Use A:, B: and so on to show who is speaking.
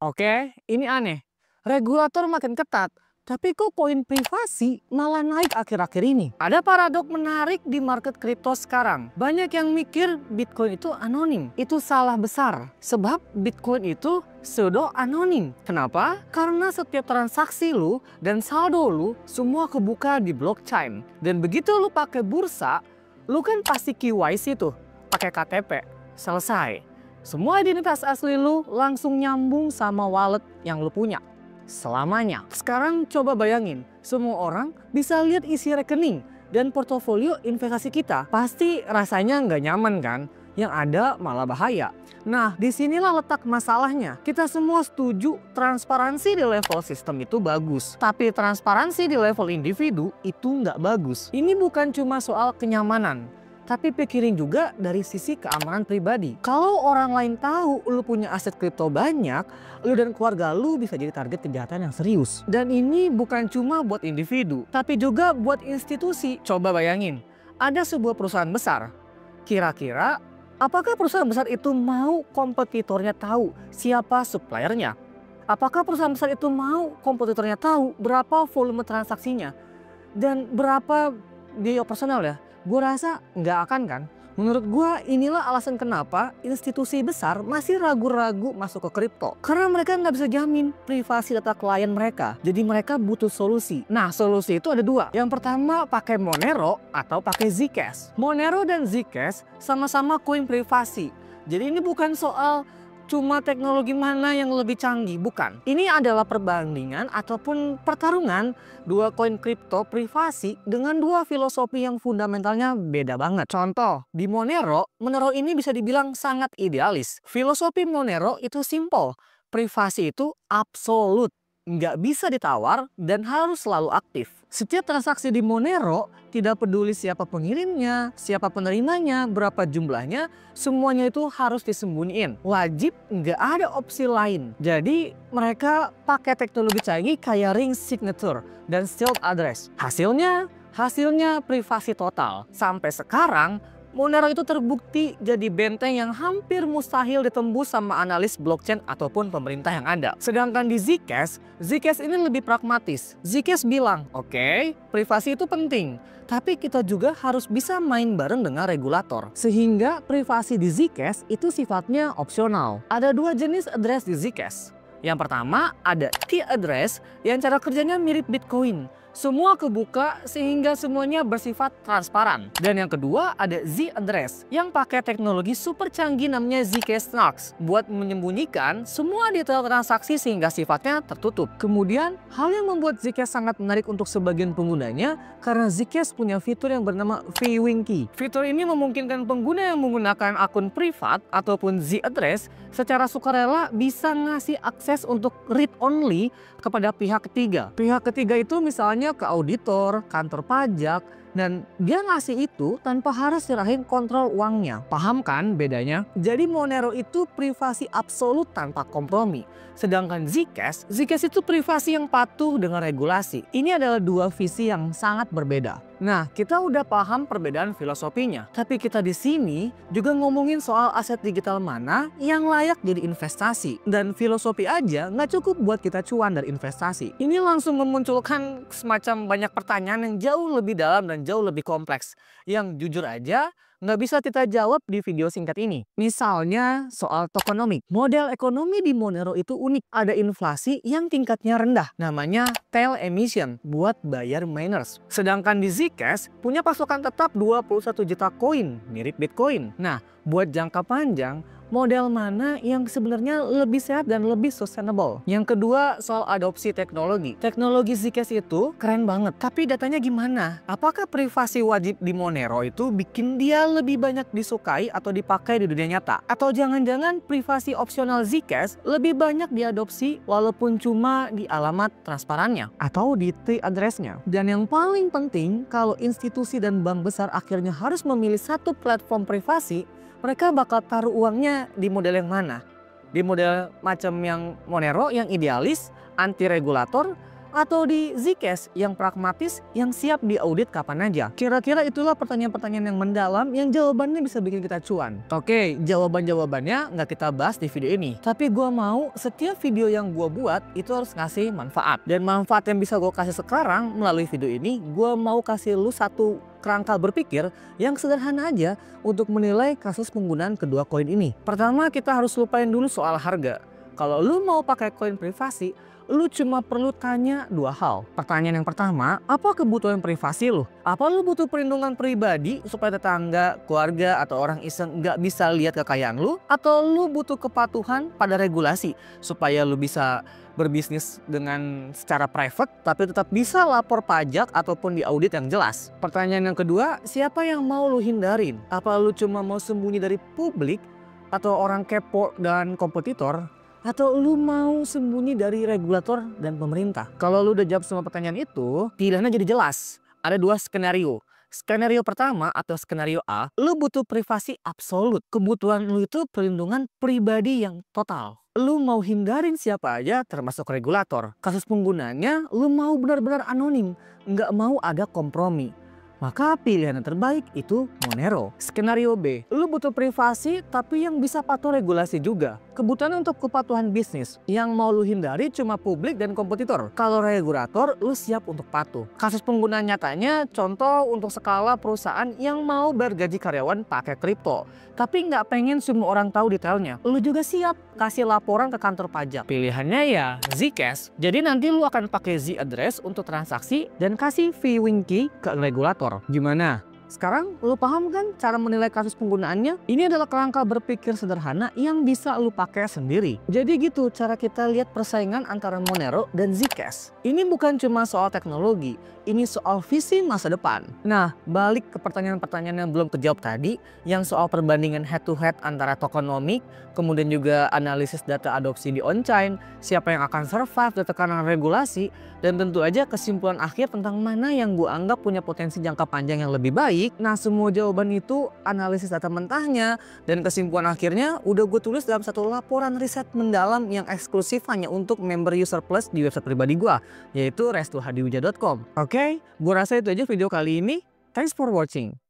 A: Oke, ini aneh. Regulator makin ketat, tapi kok koin privasi malah naik akhir-akhir ini? Ada paradok menarik di market kripto sekarang. Banyak yang mikir Bitcoin itu anonim. Itu salah besar. Sebab Bitcoin itu pseudo anonim. Kenapa? Karena setiap transaksi lu dan saldo lu semua kebuka di blockchain. Dan begitu lu pakai bursa, lu kan pasti KYC tuh, pakai KTP. Selesai. Semua identitas asli lu langsung nyambung sama wallet yang lu punya. Selamanya. Sekarang coba bayangin, semua orang bisa lihat isi rekening dan portofolio investasi kita. Pasti rasanya nggak nyaman kan? Yang ada malah bahaya. Nah, disinilah letak masalahnya. Kita semua setuju transparansi di level sistem itu bagus. Tapi transparansi di level individu itu nggak bagus. Ini bukan cuma soal kenyamanan. Tapi pikirin juga dari sisi keamanan pribadi. Kalau orang lain tahu lu punya aset kripto banyak, lu dan keluarga lu bisa jadi target kejahatan yang serius. Dan ini bukan cuma buat individu, tapi juga buat institusi. Coba bayangin, ada sebuah perusahaan besar. Kira-kira, apakah perusahaan besar itu mau kompetitornya tahu siapa suppliernya? Apakah perusahaan besar itu mau kompetitornya tahu berapa volume transaksinya? Dan berapa biaya operasional ya? Gue rasa nggak akan kan. Menurut gue inilah alasan kenapa institusi besar masih ragu-ragu masuk ke kripto. Karena mereka nggak bisa jamin privasi data klien mereka. Jadi mereka butuh solusi. Nah, solusi itu ada dua. Yang pertama pakai Monero atau pakai Zcash. Monero dan Zcash sama-sama koin privasi. Jadi ini bukan soal cuma teknologi mana yang lebih canggih, bukan. Ini adalah perbandingan ataupun pertarungan dua koin kripto privasi dengan dua filosofi yang fundamentalnya beda banget. Contoh, di Monero ini bisa dibilang sangat idealis. Filosofi Monero itu simple, privasi itu absolut. Nggak bisa ditawar dan harus selalu aktif. Setiap transaksi di Monero tidak peduli siapa pengirimnya, siapa penerimanya, berapa jumlahnya, semuanya itu harus disembunyiin. Wajib, nggak ada opsi lain. Jadi mereka pakai teknologi canggih kayak ring signature dan sealed address. Hasilnya privasi total. Sampai sekarang Monero itu terbukti jadi benteng yang hampir mustahil ditembus sama analis blockchain ataupun pemerintah yang ada. Sedangkan di Zcash ini lebih pragmatis. Zcash bilang, oke, privasi itu penting, tapi kita juga harus bisa main bareng dengan regulator. Sehingga privasi di Zcash itu sifatnya opsional. Ada dua jenis address di Zcash. Yang pertama ada T-address yang cara kerjanya mirip Bitcoin. Semua kebuka sehingga semuanya bersifat transparan. Dan yang kedua ada Z-address yang pakai teknologi super canggih namanya Zcash Snarks buat menyembunyikan semua detail transaksi sehingga sifatnya tertutup. Kemudian hal yang membuat Zcash sangat menarik untuk sebagian penggunanya karena Zcash punya fitur yang bernama viewing key. Fitur ini memungkinkan pengguna yang menggunakan akun privat ataupun Z-address secara sukarela bisa ngasih akses untuk read only kepada pihak ketiga. Pihak ketiga itu misalnya ke auditor, kantor pajak, dan dia ngasih itu tanpa harus serahin kontrol uangnya. Paham kan bedanya? Jadi Monero itu privasi absolut tanpa kompromi. Sedangkan Zcash itu privasi yang patuh dengan regulasi. Ini adalah dua visi yang sangat berbeda. Nah, kita udah paham perbedaan filosofinya. Tapi kita di sini juga ngomongin soal aset digital mana yang layak jadi investasi. Dan filosofi aja nggak cukup buat kita cuan dari investasi. Ini langsung memunculkan semacam banyak pertanyaan yang jauh lebih dalam dan jauh lebih kompleks. Yang jujur aja nggak bisa kita jawab di video singkat ini. Misalnya soal tokenomics. Model ekonomi di Monero itu unik. Ada inflasi yang tingkatnya rendah. Namanya tail emission buat bayar miners. Sedangkan di Zcash punya pasokan tetap 21 juta koin, mirip Bitcoin. Nah, buat jangka panjang, model mana yang sebenarnya lebih sehat dan lebih sustainable? Yang kedua soal adopsi teknologi. Teknologi Zcash itu keren banget, tapi datanya gimana? Apakah privasi wajib di Monero itu bikin dia lebih banyak disukai atau dipakai di dunia nyata? Atau jangan-jangan privasi opsional Zcash lebih banyak diadopsi walaupun cuma di alamat transparannya atau di T-address-nya? Dan yang paling penting, kalau institusi dan bank besar akhirnya harus memilih satu platform privasi, mereka bakal taruh uangnya di model yang mana? Di model macam yang Monero yang idealis, anti regulator, Atau di Zcash yang pragmatis yang siap diaudit kapan aja? Kira-kira itulah pertanyaan-pertanyaan yang mendalam yang jawabannya bisa bikin kita cuan. Oke, jawabannya nggak kita bahas di video ini. Tapi gue mau setiap video yang gue buat itu harus ngasih manfaat. Dan manfaat yang bisa gue kasih sekarang melalui video ini, gue mau kasih lu satu kerangka berpikir yang sederhana aja untuk menilai kasus penggunaan kedua koin ini. Pertama, kita harus lupain dulu soal harga. Kalau lu mau pakai koin privasi, lu cuma perlu tanya dua hal. Pertanyaan yang pertama, apa kebutuhan privasi lu? Apa lu butuh perlindungan pribadi supaya tetangga, keluarga, atau orang iseng nggak bisa lihat kekayaan lu? Atau lu butuh kepatuhan pada regulasi supaya lu bisa berbisnis dengan secara private tapi tetap bisa lapor pajak ataupun diaudit yang jelas? Pertanyaan yang kedua, siapa yang mau lu hindarin? Apa lu cuma mau sembunyi dari publik atau orang kepo dan kompetitor? Atau lu mau sembunyi dari regulator dan pemerintah? Kalau lu udah jawab semua pertanyaan itu, pilihannya jadi jelas. Ada dua skenario. Skenario pertama atau skenario A, lu butuh privasi absolut. Kebutuhan lu itu perlindungan pribadi yang total. Lu mau hindarin siapa aja termasuk regulator. Kasus penggunaannya lu mau benar-benar anonim, nggak mau ada kompromi. Maka pilihan yang terbaik itu Monero. Skenario B, lu butuh privasi tapi yang bisa patuh regulasi juga. Kebutuhan untuk kepatuhan bisnis. Yang mau lu hindari cuma publik dan kompetitor. Kalau regulator, lu siap untuk patuh. Kasus penggunaan nyatanya contoh untuk skala perusahaan yang mau bergaji karyawan pakai kripto. Tapi nggak pengen semua orang tahu detailnya. Lu juga siap kasih laporan ke kantor pajak. Pilihannya ya Zcash. Jadi nanti lu akan pakai Z address untuk transaksi dan kasih fee key ke regulator. Gimana? Sekarang lu paham kan cara menilai kasus penggunaannya? Ini adalah kerangka berpikir sederhana yang bisa lu pakai sendiri. Jadi gitu cara kita lihat persaingan antara Monero dan Zcash. Ini bukan cuma soal teknologi, ini soal visi masa depan. Nah, balik ke pertanyaan-pertanyaan yang belum kejawab tadi, yang soal perbandingan head to head antara tokenomic, kemudian juga analisis data adopsi di on-chain, siapa yang akan survive dari tekanan regulasi, dan tentu aja kesimpulan akhir tentang mana yang gue anggap punya potensi jangka panjang yang lebih baik. Nah, semua jawaban itu analisis data mentahnya dan kesimpulan akhirnya udah gue tulis dalam satu laporan riset mendalam yang eksklusif hanya untuk member user plus di website pribadi gue, yaitu restuhadiwija.com. Oke, gue rasa itu aja video kali ini. Thanks for watching.